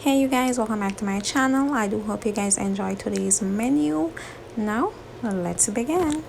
Hey you guys, welcome back to my channel. I do hope you guys enjoy today's menu. Now let's begin.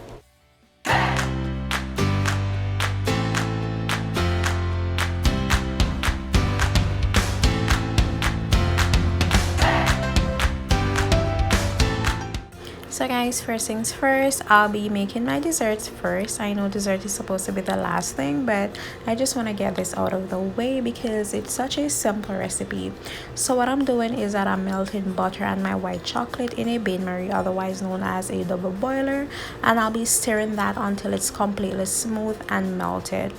So guys, first things first, I'll be making my desserts first. I know dessert is supposed to be the last thing, but I just want to get this out of the way because it's such a simple recipe. So what I'm doing is that I'm melting butter and my white chocolate in a bain-marie, otherwise known as a double boiler, and I'll be stirring that until it's completely smooth and melted.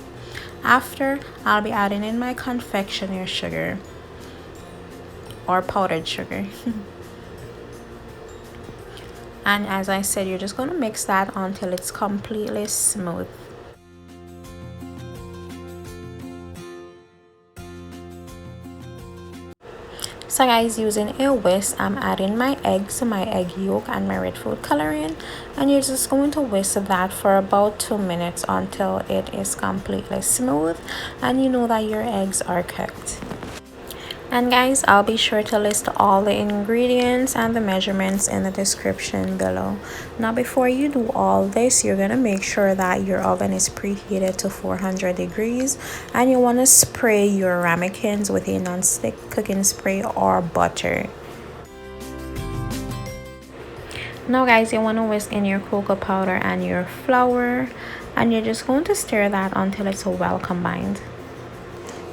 After, I'll be adding in my confectioner sugar or powdered sugar. And as I said, you're just going to mix that until it's completely smooth. So guys, using a whisk, I'm adding my eggs, my egg yolk and my red food coloring, and you're just going to whisk that for about 2 minutes until it is completely smooth and you know that your eggs are cooked. And guys, I'll be sure to list all the ingredients and the measurements in the description below. Now before you do all this, you're gonna make sure that your oven is preheated to 400 degrees and you want to spray your ramekins with a non-stick cooking spray or butter. Now guys, you want to whisk in your cocoa powder and your flour, and you're just going to stir that until it's well combined.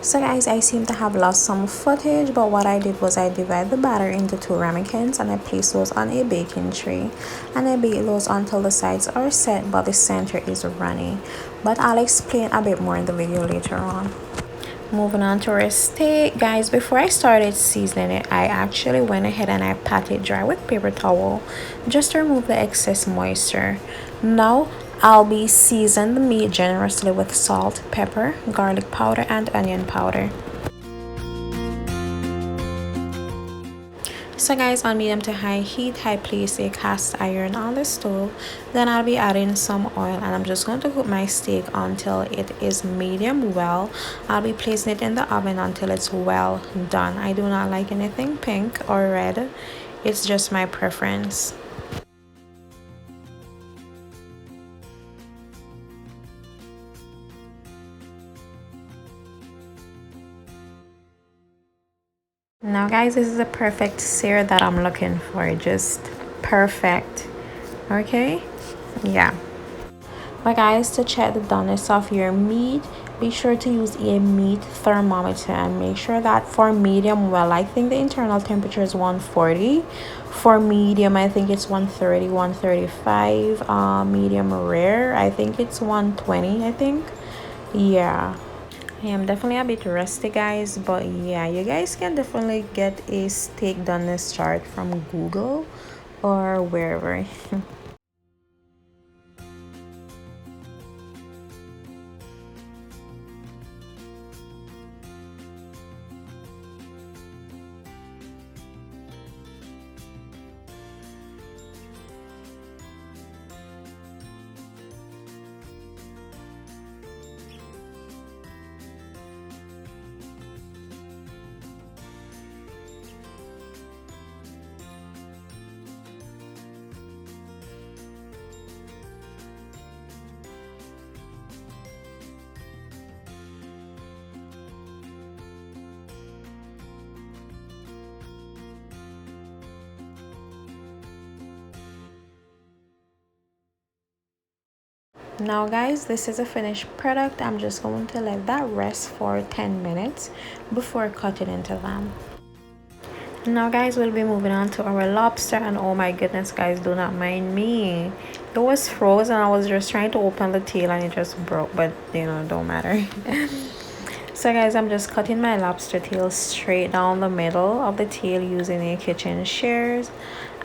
So guys, I seem to have lost some footage, but what I did was I divided the batter into 2 ramekins and I placed those on a baking tray and I baked those until the sides are set but the center is runny. But I'll explain a bit more in the video later on. Moving on to our steak, guys, before I started seasoning it, I actually went ahead and I pat it dry with paper towel just to remove the excess moisture. Now I'll be seasoning the meat generously with salt, pepper, garlic powder and onion powder. So guys, on medium to high heat, I place a cast iron on the stove. Then I'll be adding some oil and I'm just going to cook my steak until it is medium well. I'll be placing it in the oven until it's well done. I do not like anything pink or red. It's just my preference. Now guys, this is a perfect sear that I'm looking for. Just perfect. Okay, yeah. But guys, to check the doneness of your meat, be sure to use a meat thermometer and make sure that for medium well, I think the internal temperature is 140. For medium, I think it's 130, 135. Medium rare, I think it's 120, I think. Yeah. I am definitely a bit rusty guys, but yeah, you guys can definitely get a steak doneness chart from Google or wherever. Now guys, this is a finished product. I'm just going to let that rest for 10 minutes before cutting into them. Now guys, we'll be moving on to our lobster, and oh my goodness guys, do not mind me. It was frozen. I was just trying to open the tail and it just broke, but you know, don't matter. So guys, I'm just cutting my lobster tail straight down the middle of the tail using a kitchen shears.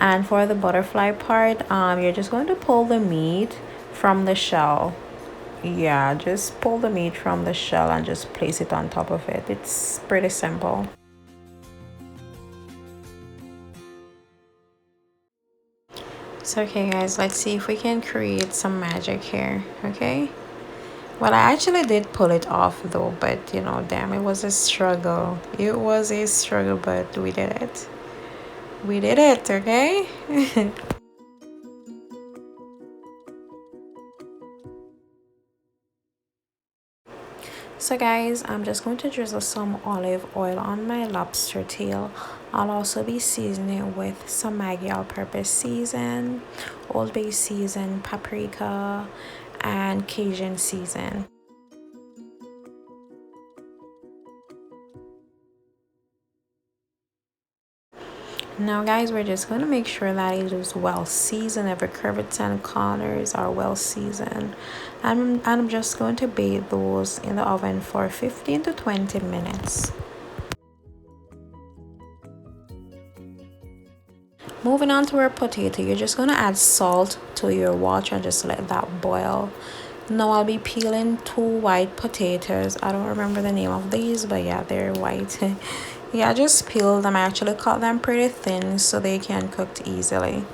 And for the butterfly part, you're just going to pull the meat from the shell. Yeah, just pull the meat from the shell and just place it on top of it. It's pretty simple. So okay guys, let's see if we can create some magic here. Okay, Well, I actually did pull it off though, but you know, damn, it was a struggle. It was a struggle, but we did it. We did it, okay? So guys, I'm just going to drizzle some olive oil on my lobster tail. I'll also be seasoning it with some Maggi all-purpose season, Old Bay season, paprika, and Cajun season. Now guys, we're just going to make sure that it is well seasoned. Every crevice and corners are well seasoned. And I'm just going to bake those in the oven for 15 to 20 minutes. Moving on to our potato, you're just going to add salt to your water and just let that boil. Now I'll be peeling two white potatoes. I don't remember the name of these, but yeah, they're white. Yeah, just peel them. I actually cut them pretty thin so they can cook easily.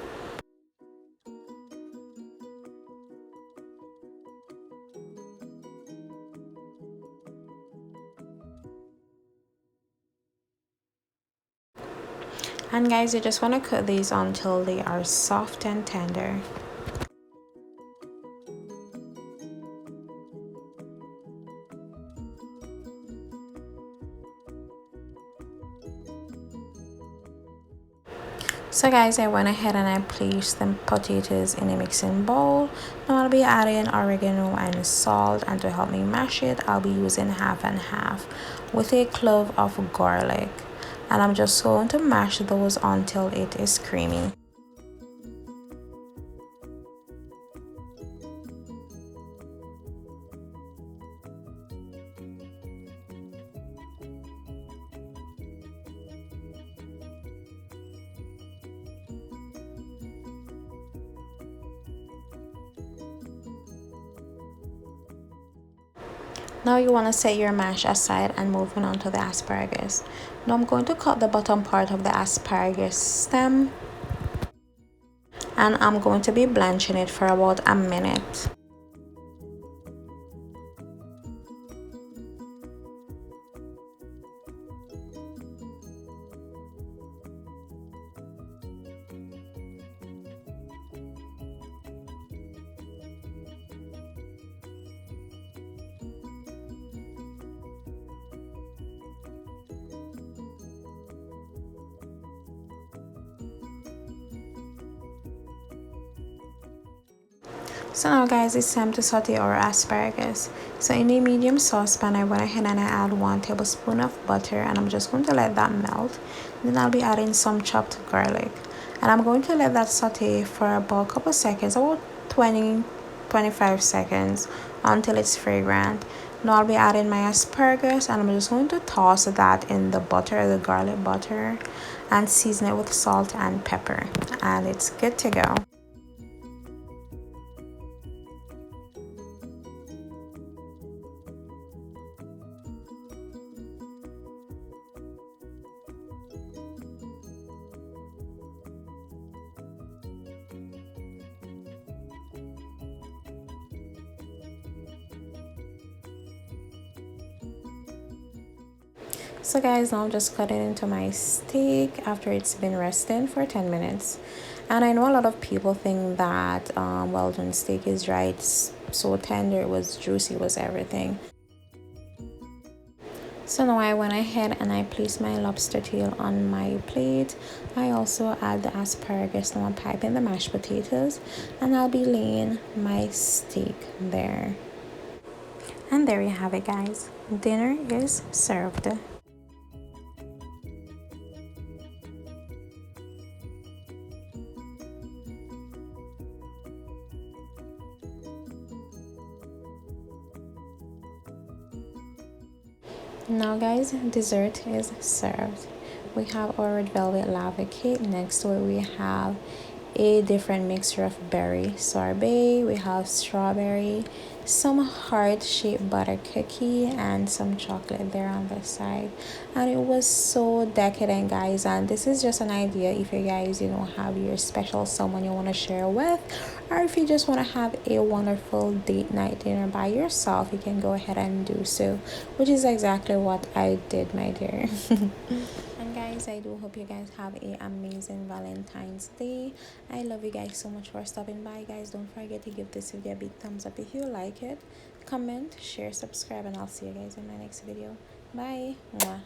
And guys, you just want to cook these until they are soft and tender. So guys, I went ahead and I placed the potatoes in a mixing bowl. Now I'll be adding oregano and salt, and to help me mash it, I'll be using half and half with a clove of garlic. And I'm just going to mash those until it is creamy. Now you want to set your mash aside and moving on to the asparagus. Now I'm going to cut the bottom part of the asparagus stem, and I'm going to be blanching it for about a minute. So now guys, it's time to saute our asparagus. So in a medium saucepan, I went ahead and I add 1 tablespoon of butter, and I'm just going to let that melt. Then I'll be adding some chopped garlic, and I'm going to let that saute for about a couple seconds, about 20-25 seconds, until it's fragrant. Now I'll be adding my asparagus, and I'm just going to toss that in the butter, the garlic butter, and season it with salt and pepper, and it's good to go. So guys, now I'm just cutting into my steak after it's been resting for 10 minutes. And I know a lot of people think that well done steak is dry. It's so tender, it was juicy, it was everything. So now I went ahead and I placed my lobster tail on my plate. I also add the asparagus. Now I'm piping the mashed potatoes, and I'll be laying my steak there. And there you have it guys, dinner is served. Now guys, dessert is served. We have our red velvet lava cake. Next to it we have a different mixture of berry sorbet. We have strawberry, some heart-shaped butter cookie and some chocolate there on the side, and it was so decadent, guys. And this is just an idea if you guys have your special someone you want to share with, or if you just want to have a wonderful date night dinner by yourself, you can go ahead and do so, which is exactly what I did, my dear. And guys, I do hope you guys have a amazing Valentine's Day. I love you guys so much for stopping by, guys. Don't forget to give this video a big thumbs up if you like it. Comment, share, subscribe, and I'll see you guys in my next video. Bye. Mwah.